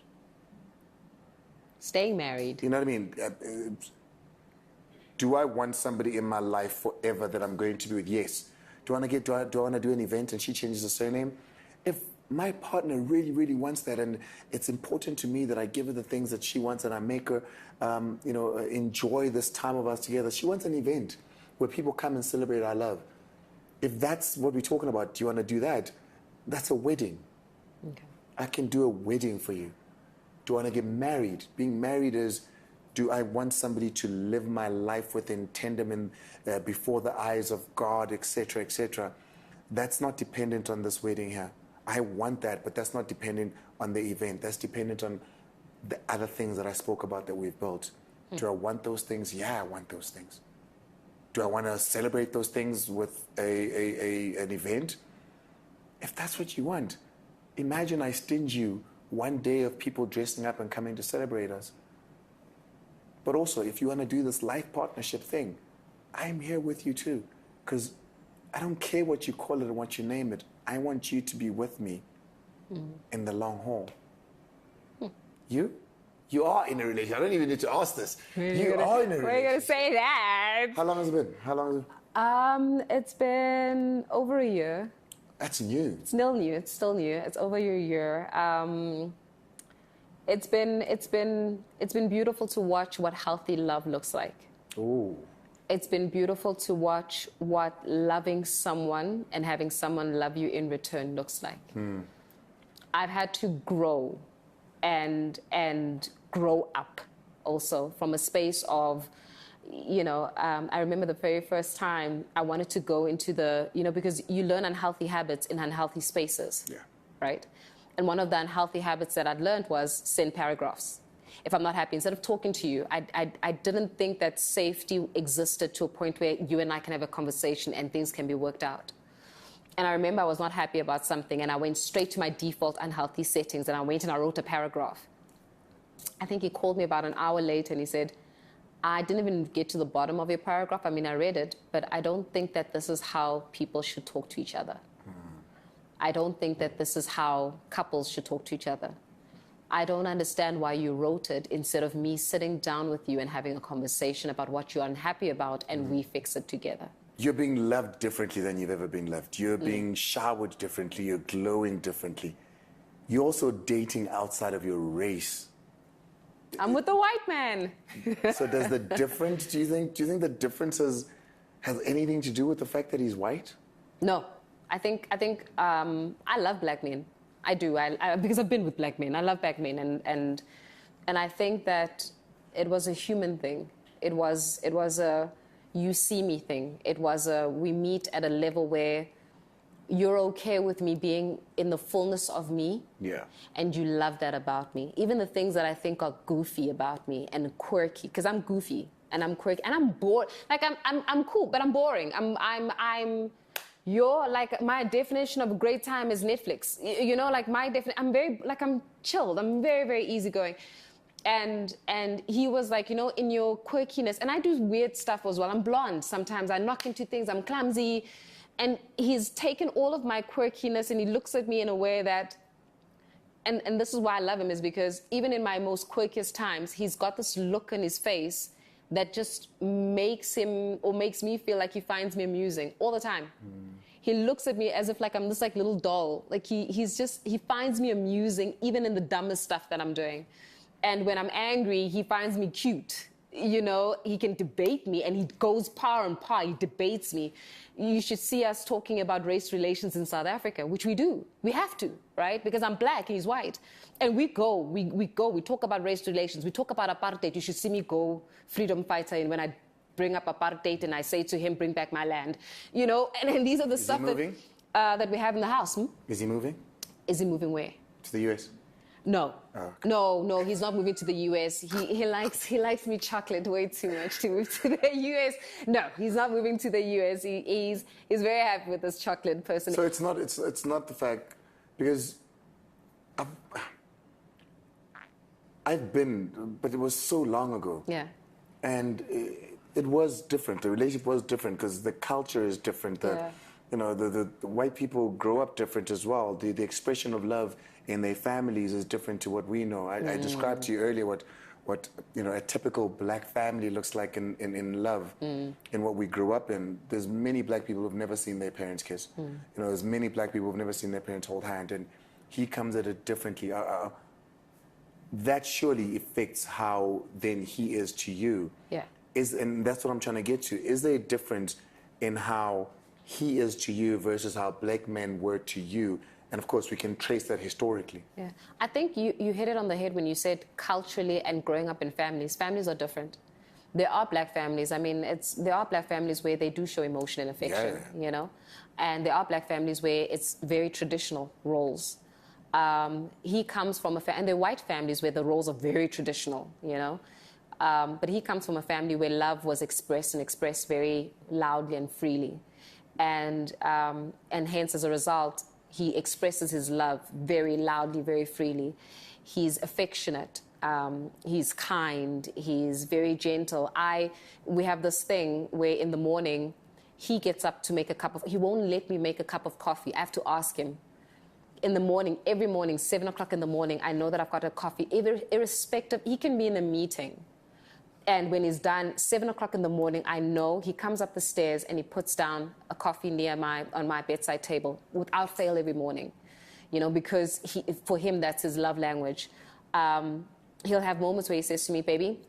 Staying married. You know what I mean? Do I want somebody in my life forever that I'm going to be with? Yes. Do I want to do an event and she changes her surname? If my partner really, really wants that, and it's important to me that I give her the things that she wants and I make her, enjoy this time of us together. She wants an event where people come and celebrate our love. If that's what we're talking about, do you want to do that? That's a wedding. Okay. I can do a wedding for you. Do I want to get married? Being married is, do I want somebody to live my life with in tandem and before the eyes of God, etc., etc.? That's not dependent on this wedding here. I want that, but that's not dependent on the event. That's dependent on the other things that I spoke about that we've built. Do I want those things? Yeah, I want those things. Do I want to celebrate those things with an event? If that's what you want, imagine I stinge you one day of people dressing up and coming to celebrate us. But also, if you want to do this life partnership thing, I'm here with you too. Because I don't care what you call it or what you name it. I want you to be with me in the long haul. You? You are in a relationship. I don't even need to ask this. You are in a relationship. We're going to say that. How long has it been? How long has it It's been over a year. That's new. It's still new. It's still new. It's over a year. It's been beautiful to watch what healthy love looks like. Ooh. It's been beautiful to watch what loving someone and having someone love you in return looks like. I've had to grow and grow up also from a space of, I remember the very first time I wanted to go into because you learn unhealthy habits in unhealthy spaces, right? And one of the unhealthy habits that I'd learned was send paragraphs. If I'm not happy, instead of talking to you, I didn't think that safety existed to a point where you and I can have a conversation and things can be worked out. And I remember I was not happy about something, and I went straight to my default unhealthy settings, and I went and I wrote a paragraph. I think he called me about an hour later, and he said, I didn't even get to the bottom of your paragraph. I mean, I read it, but I don't think that this is how people should talk to each other. I don't think that this is how couples should talk to each other. I don't understand why you wrote it instead of me sitting down with you and having a conversation about what you're unhappy about, and we fix it together. You're being loved differently than you've ever been loved. You're being showered differently. You're glowing differently. You're also dating outside of your race. I'm with the white man. So does the difference, do you think the difference has anything to do with the fact that he's white? No. I think I love black men. I do. Because I've been with black men. I love black men, and I think that it was a human thing. It was a you see me thing. It was a we meet at a level where you're okay with me being in the fullness of me. Yeah. And you love that about me. Even the things that I think are goofy about me and quirky, because I'm goofy and I'm quirky and I'm bored. Like I'm cool, but I'm boring. You're like, my definition of a great time is Netflix. Like I'm chilled. I'm very, very easygoing. And he was like, in your quirkiness, and I do weird stuff as well. I'm blonde sometimes. I knock into things. I'm clumsy. And he's taken all of my quirkiness and he looks at me in a way that, and this is why I love him, is because even in my most quirkiest times, he's got this look in his face that just makes me feel like he finds me amusing all the time. He looks at me as if like I'm this like little doll. Like he finds me amusing even in the dumbest stuff that I'm doing. And when I'm angry, he finds me cute. He can debate me, and he goes par and par. He debates me. You should see us talking about race relations in South Africa, which we do. We have to, right? Because I'm black and he's white. And we talk about race relations. We talk about apartheid. You should see me go freedom fighter. And when I bring up apartheid and I say to him, bring back my land, and these are the stuff that we have in the house. Is he moving? Is he moving where? To the US? No. Oh, okay. No, he's not moving to the US. He likes me chocolate way too much to move to the US. No, he's not moving to the US. He's very happy with this chocolate person. So it's not the fact, because I've been, but it was so long ago. Yeah. And it was different. The relationship was different because the culture is different. The white people grow up different as well. The expression of love in their families is different to what we know. I described to you earlier what a typical black family looks like in love, in what we grew up in. There's many black people who've never seen their parents kiss. There's many black people who've never seen their parents hold hand, and he comes at it differently. That surely affects how then he is to you. Yeah. And that's what I'm trying to get to. Is there a difference in how he is to you versus how black men were to you? And of course, we can trace that historically. Yeah, I think you hit it on the head when you said culturally and growing up in families. Families are different. There are black families. I mean, there are black families where they do show emotion and affection, and there are black families where it's very traditional roles. He comes from and there are white families where the roles are very traditional, but he comes from a family where love was expressed very loudly and freely, and hence as a result, he expresses his love very loudly, very freely. He's affectionate. He's kind. He's very gentle. We have this thing where in the morning, he gets up to make he won't let me make a cup of coffee. I have to ask him. In the morning, every morning, 7 o'clock in the morning, I know that I've got a coffee, irrespective. He can be in a meeting. And when he's done, 7 o'clock in the morning, I know he comes up the stairs and he puts down a coffee on my bedside table without fail every morning. You know, because for him, that's his love language. He'll have moments where he says to me, baby,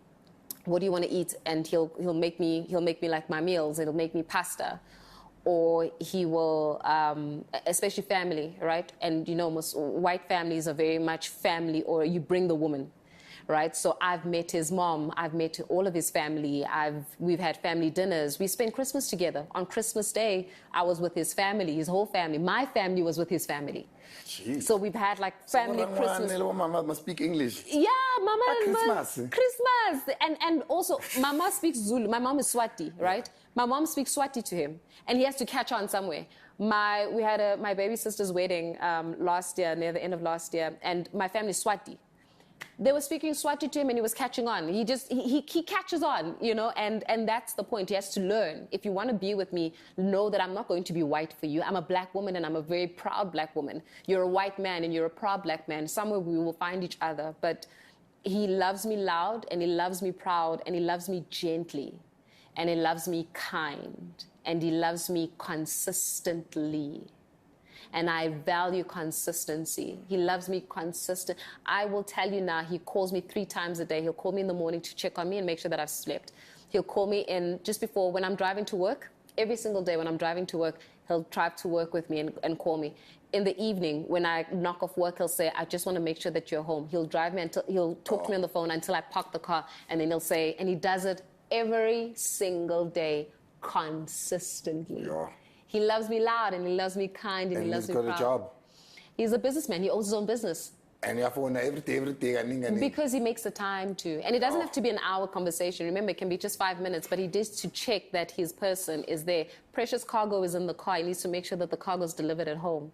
what do you want to eat? And he'll make me like my meals. He'll make me pasta. Or he will, especially family, right? And you know, most white families are very much family, or you bring the woman, right? So I've met his mom, I've met all of his family, we've had family dinners, we spent Christmas together. On Christmas Day, I was with his family, his whole family. My family was with his family. Jeez. So we've had like family Christmas. Mama must speak English. Yeah, Mama. Christmas. Christmas. And also, Mama speaks Zulu. My mom is Swati, right? My mom speaks Swati to him, and he has to catch on somewhere. We had my baby sister's wedding last year, near the end of last year, and my family is Swati. They were speaking Swati to him, and he was catching on. He catches on, you know, and that's the point. He has to learn. If you want to be with me, know that I'm not going to be white for you. I'm a black woman, and I'm a very proud black woman. You're a white man, and you're a proud black man. Somewhere we will find each other, but he loves me loud, and he loves me proud, and he loves me gently, and he loves me kind, and he loves me consistently. And I value consistency. He loves me consistent. I will tell you now, he calls me 3 times a day. He'll call me in the morning to check on me and make sure that I've slept. He'll call me in just before, when I'm driving to work. Every single day when I'm driving to work, he'll drive to work with me and call me. In the evening, when I knock off work, he'll say, I just want to make sure that you're home. He'll drive me he'll talk to me on the phone until I park the car. And then he'll say, and he does it every single day, consistently. Yeah. He loves me loud, and he loves me kind, and he loves me proud. He's got a job. He's a businessman. He owns his own business. And you have to everything. Because he makes the time to. And it doesn't have to be an hour conversation. Remember, it can be just 5 minutes, but he needs to check that his person is there. Precious cargo is in the car. He needs to make sure that the cargo is delivered at home.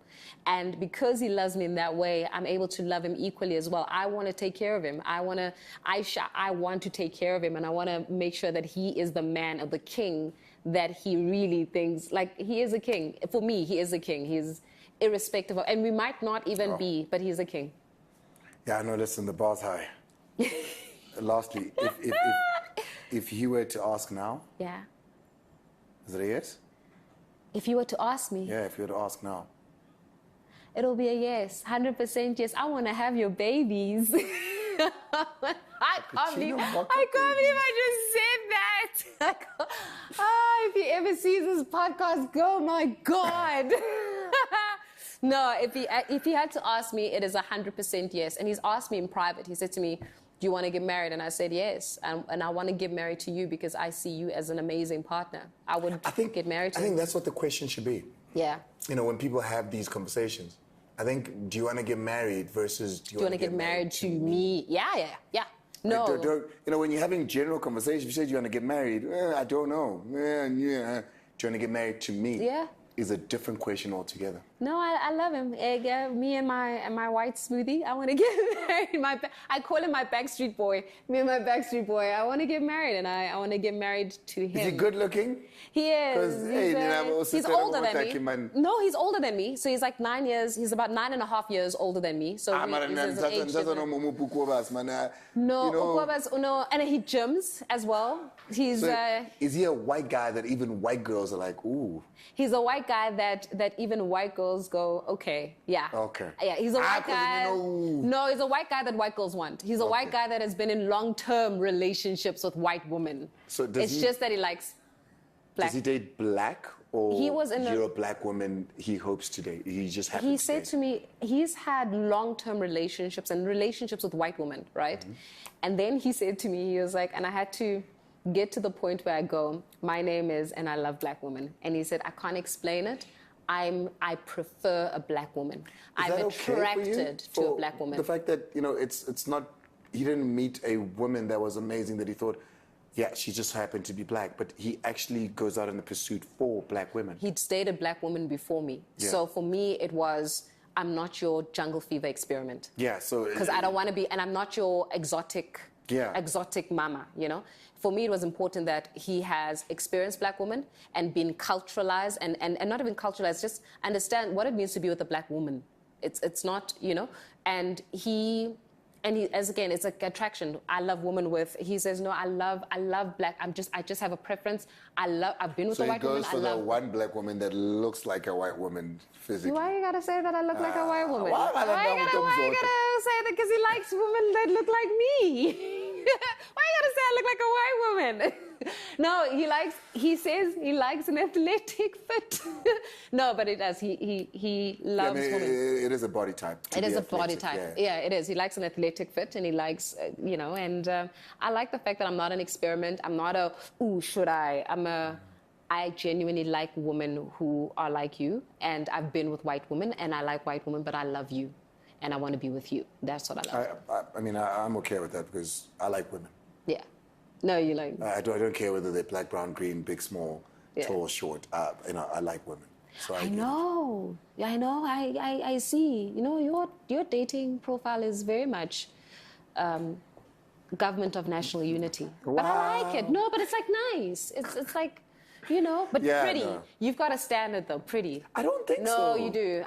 And because he loves me in that way, I'm able to love him equally as well. I want to take care of him. I want to take care of him, and I want to make sure that he is the man or the king that he really thinks. Like, he is a king. For me, he is a king. He's irrespective of, and we might not even be, but he's a king. Yeah, I know, listen, the bar's high. Lastly, if you were to ask now. Yeah. Is it a yes? If you were to ask me. Yeah, if you were to ask now. It'll be a yes, 100% yes. I want to have your babies. I can't believe I just said that. If he ever sees this podcast, go, my God. No, if he had to ask me, it is 100% yes. And he's asked me in private. He said to me, do you want to get married? And I said yes. And I want to get married to you because I see you as an amazing partner. I would get married to you. I think that's what the question should be. Yeah. You know, when people have these conversations, I think, do you want to get married versus do you want to get married to me? Yeah. No. Like, you know, when you're having general conversations, you said you want to get married. I don't know. Yeah. Do you want to get married to me? Yeah. Is a different question altogether. No, I love him. Me and my white smoothie. I want to get married. I call him my backstreet boy. Me and my backstreet boy. I want to get married, and I want to get married to him. Is he good looking? He is. He's older than me. No, he's older than me. So he's like 9 years. He's about 9.5 years older than me. So no, and he gyms as well. Is he a white guy that even white girls are like, ooh? He's a white guy that even white girls go, okay, yeah. Okay. Yeah, he's a white guy. No, he's a white guy that white girls want. He's a white guy that has been in long-term relationships with white women. So it's just that he likes black. Does he date black, or you're a black woman he hopes to date? He just happens to date. He said to me, he's had long-term relationships and relationships with white women, right? Mm-hmm. And then he said to me, he was like, and I had to get to the point where I go, my name is, and I love black women. And he said, I can't explain it. I prefer a black woman. I'm attracted to a black woman. The fact that, you know, it's not, he didn't meet a woman that was amazing that he thought, yeah, she just happened to be black, but he actually goes out in the pursuit for black women. He'd dated black women before me. Yeah. So for me, it was, I'm not your jungle fever experiment. Yeah, so... Because I don't want to be, and I'm not your exotic exotic mama, you know. For me, it was important that he has experienced black women and been culturalized and not even culturalized, just understand what it means to be with a black woman. It's not, you know, and he, as again, it's like attraction. I love women with, he says, no, I love black. I just have a preference. I've been with a white woman. So he goes for the one black woman that looks like a white woman physically. Why you gotta say that I look like a white woman? Why you gotta say that? Because he likes women that look like me. Why you gotta say I look like a white woman? No, he says he likes an athletic fit. No, but it does. He loves women. It is a body type. It is a body type. Yeah, it is. He likes an athletic fit, and he likes, you know, and I like the fact that I'm not an experiment. I'm not a, ooh, should I? I genuinely like women who are like you, and I've been with white women, and I like white women, but I love you, and I want to be with you. That's what I love. I mean, I'm okay with that because I like women. Yeah. No, you like... I don't care whether they're black, brown, green, big, small, tall, short. You know, I like women. So I know. Yeah, I know. I see. You know, your dating profile is very much government of national unity. Wow. But I like it. No, but it's like nice. It's like, you know, but pretty. No. You've got a standard though, pretty. I don't think so. No, you do.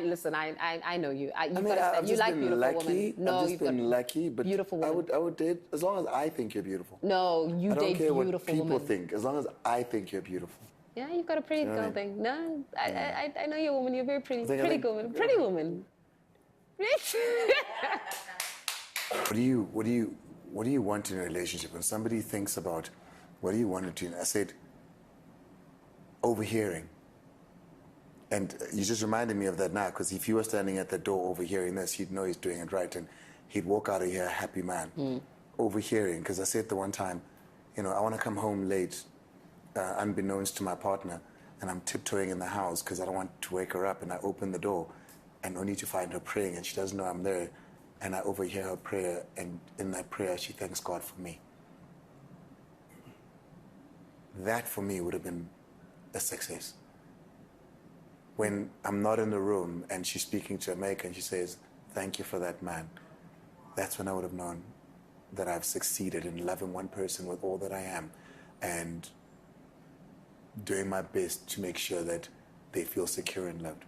Listen, I know you. You like beautiful women. No, I've just been lucky, but beautiful women. I would date as long as I think you're beautiful. No, you date beautiful women. I don't care what people think, as long as I think you're beautiful. Yeah, you've got a pretty girl thing. No, I know you're a woman. You're very pretty. Pretty woman. Pretty woman. What do you want in a relationship? When somebody thinks about what do you want to do, I said, overhearing. And you just reminded me of that now, because if you were standing at the door overhearing this, he'd know he's doing it right, and he'd walk out of here a happy man. Overhearing, because I said the one time, you know, I want to come home late, unbeknownst to my partner, and I'm tiptoeing in the house because I don't want to wake her up, and I open the door and only to find her praying, and she doesn't know I'm there, and I overhear her prayer, and in that prayer she thanks God for me. That for me would have been a success. When I'm not in the room and she's speaking to a maker and she says, thank you for that man, that's when I would have known that I've succeeded in loving one person with all that I am and doing my best to make sure that they feel secure and loved.